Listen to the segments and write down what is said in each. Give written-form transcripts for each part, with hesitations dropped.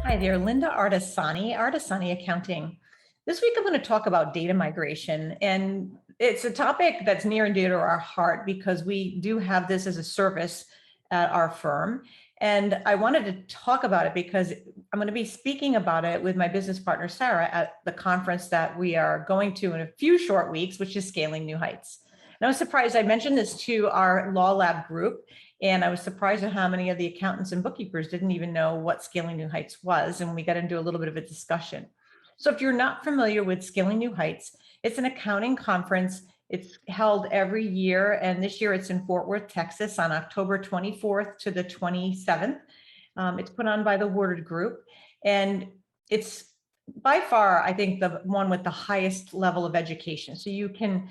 Hi there, Linda Artesani Accounting. This week I'm going to talk about data migration, and it's a topic that's near and dear to our heart because we do have this as a service at our firm. And I wanted to talk about it because I'm going to be speaking about it with my business partner, Sarah, at the conference that we are going to in a few short weeks, which is Scaling New Heights. And I was surprised, I mentioned this to our Law Lab group, and I was surprised at how many of the accountants and bookkeepers didn't even know what Scaling New Heights was. And we got into a little bit of a discussion. So if you're not familiar with Scaling New Heights, it's an accounting conference. It's held every year. And this year it's in Fort Worth, Texas on October 24th to the 27th. It's put on by the Woodard Group. And it's by far, I think, the one with the highest level of education. So you can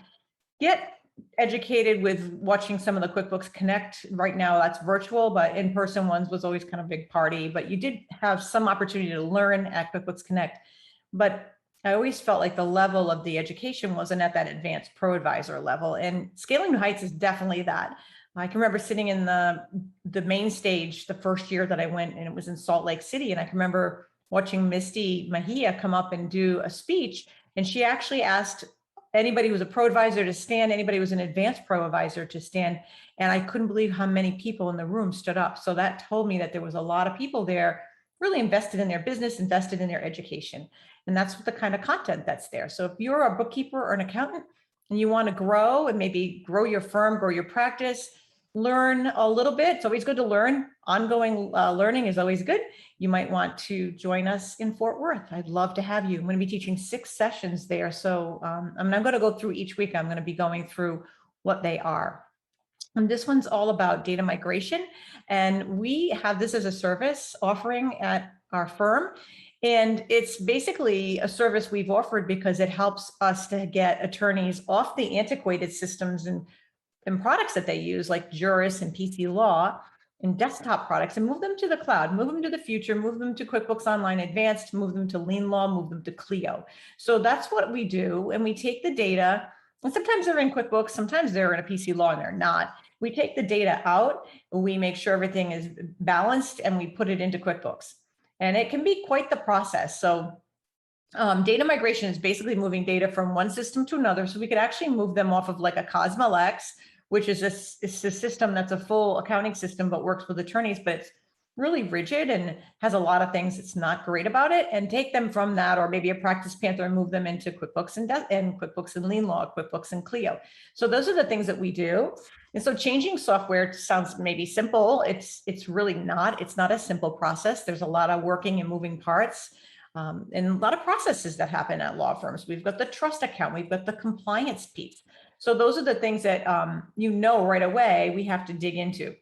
get educated with watching some of the QuickBooks Connect. Right now that's virtual, but in-person ones was always kind of a big party, but you did have some opportunity to learn at QuickBooks Connect. But I always felt like the level of the education wasn't at that advanced pro advisor level, and Scaling New Heights is definitely that. I can remember sitting in the main stage the first year that I went, and it was in Salt Lake City, and I can remember watching Misty Mejia come up and do a speech, and she actually asked anybody who was a pro advisor to stand, anybody who was an advanced pro advisor to stand. And I couldn't believe how many people in the room stood up. So that told me that there was a lot of people there really invested in their business, invested in their education. And that's the kind of content that's there. So if you're a bookkeeper or an accountant and you want to grow and maybe grow your firm, grow your practice, learn a little bit. It's always good to learn. Ongoing learning is always good. You might want to join us in Fort Worth. I'd love to have you. I'm going to be teaching 6 sessions there. So I'm going to go through each week. I'm going to be going through what they are. And this one's all about data migration. And we have this as a service offering at our firm. And it's basically a service we've offered because it helps us to get attorneys off the antiquated systems and products that they use, like Juris and PC Law and desktop products, and move them to the cloud, move them to the future, move them to QuickBooks Online Advanced, move them to Lean Law, move them to Clio. So that's what we do. And we take the data, and sometimes they're in QuickBooks, sometimes they're in a PC Law and they're not. We take the data out, we make sure everything is balanced, and we put it into QuickBooks. And it can be quite the process. So data migration is basically moving data from one system to another. So we could actually move them off of like a Cosmolex, which is a system that's a full accounting system, but works with attorneys, but it's really rigid and has a lot of things that's not great about it, and take them from that, or maybe a Practice Panther, and move them into QuickBooks and QuickBooks and Lean Law, QuickBooks and Clio. So those are the things that we do. And so changing software sounds maybe simple. It's really not. It's not a simple process. There's a lot of working and moving parts. And a lot of processes that happen at law firms. We've got the trust account, we've got the compliance piece. So those are the things that right away we have to dig into.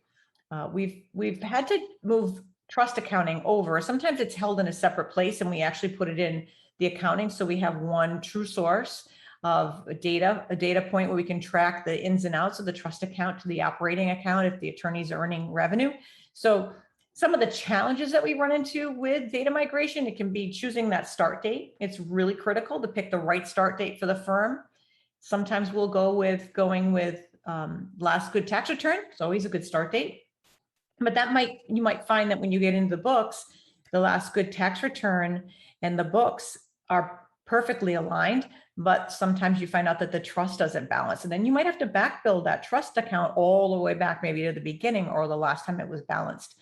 We've had to move trust accounting over. Sometimes it's held in a separate place, and we actually put it in the accounting. So we have one true source of a data point where we can track the ins and outs of the trust account to the operating account if the attorney's earning revenue. So some of the challenges that we run into with data migration, it can be choosing that start date. It's really critical to pick the right start date for the firm. Sometimes we'll going with last good tax return. It's always a good start date. But you might find that when you get into the books, the last good tax return and the books are perfectly aligned, but sometimes you find out that the trust doesn't balance. And then you might have to back build that trust account all the way back maybe to the beginning or the last time it was balanced.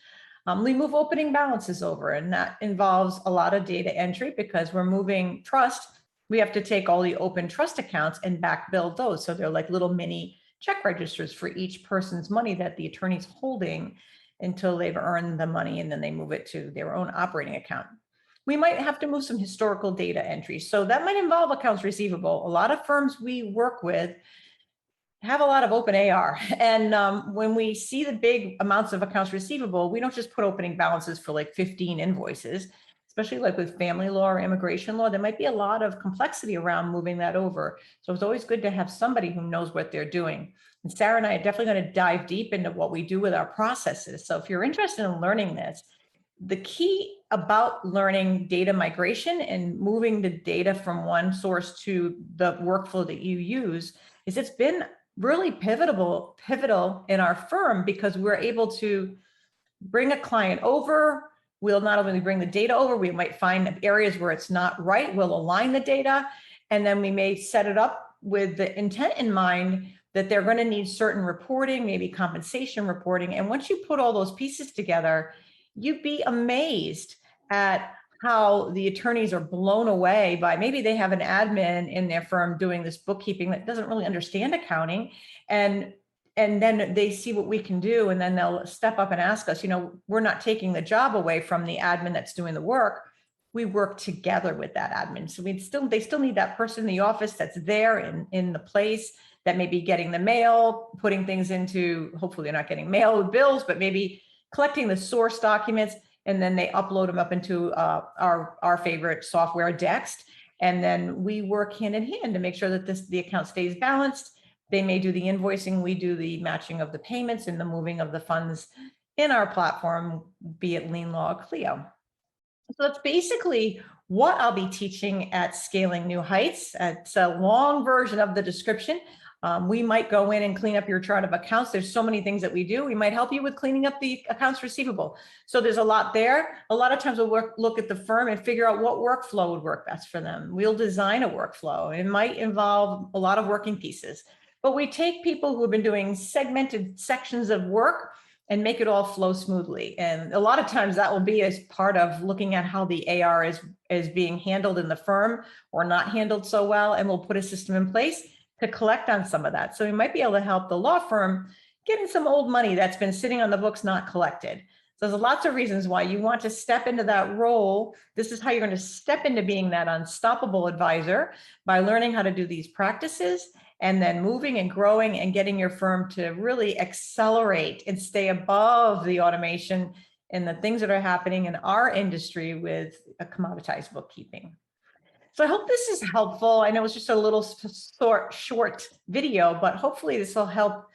We move opening balances over, and that involves a lot of data entry because we're moving trust. We have to take all the open trust accounts and back build those. So they're like little mini check registers for each person's money that the attorney's holding until they've earned the money, and then they move it to their own operating account. We might have to move some historical data entries. So that might involve accounts receivable. A lot of firms we work with have a lot of open AR. And when we see the big amounts of accounts receivable, we don't just put opening balances for like 15 invoices, especially like with family law or immigration law. There might be a lot of complexity around moving that over. So it's always good to have somebody who knows what they're doing. And Sarah and I are definitely going to dive deep into what we do with our processes. So if you're interested in learning this, the key about learning data migration and moving the data from one source to the workflow that you use is it's been really pivotal in our firm, because we're able to bring a client over, we'll not only bring the data over, we might find areas where it's not right, we'll align the data, and then we may set it up with the intent in mind that they're going to need certain reporting, maybe compensation reporting. And once you put all those pieces together, you'd be amazed at how the attorneys are blown away by, maybe they have an admin in their firm doing this bookkeeping that doesn't really understand accounting, and then they see what we can do, and then they'll step up and ask us, we're not taking the job away from the admin that's doing the work. We work together with that admin. So they still need that person in the office that's there in the place, that may be getting the mail, putting things into, hopefully they're not getting mail with bills, but maybe collecting the source documents, and then they upload them up into our favorite software, Dext. And then we work hand in hand to make sure that the account stays balanced. They may do the invoicing, we do the matching of the payments and the moving of the funds in our platform, be it Lean Law or Clio. So that's basically what I'll be teaching at Scaling New Heights. It's a long version of the description. We might go in and clean up your chart of accounts. There's so many things that we do. We might help you with cleaning up the accounts receivable. So there's a lot there. A lot of times we'll look at the firm and figure out what workflow would work best for them. We'll design a workflow. It might involve a lot of working pieces, but we take people who have been doing segmented sections of work and make it all flow smoothly. And a lot of times that will be as part of looking at how the AR is being handled in the firm or not handled so well. And we'll put a system in place to collect on some of that. So we might be able to help the law firm getting some old money that's been sitting on the books, not collected. So there's lots of reasons why you want to step into that role. This is how you're going to step into being that unstoppable advisor, by learning how to do these practices and then moving and growing and getting your firm to really accelerate and stay above the automation and the things that are happening in our industry with a commoditized bookkeeping. So I hope this is helpful. I know it's just a little short video, but hopefully this will help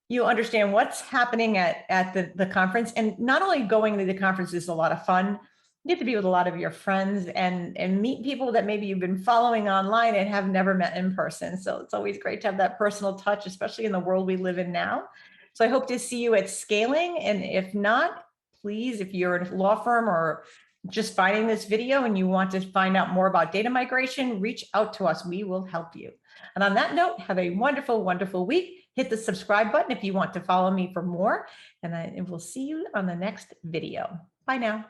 you understand what's happening at the conference. And not only going to the conference is a lot of fun, you get to be with a lot of your friends and meet people that maybe you've been following online and have never met in person. So it's always great to have that personal touch, especially in the world we live in now. So I hope to see you at Scaling. And if not, please, if you're a law firm or just finding this video and you want to find out more about data migration, reach out to us. We will help you. And on that note, have a wonderful, wonderful week. Hit the subscribe button if you want to follow me for more. And we'll see you on the next video. Bye now.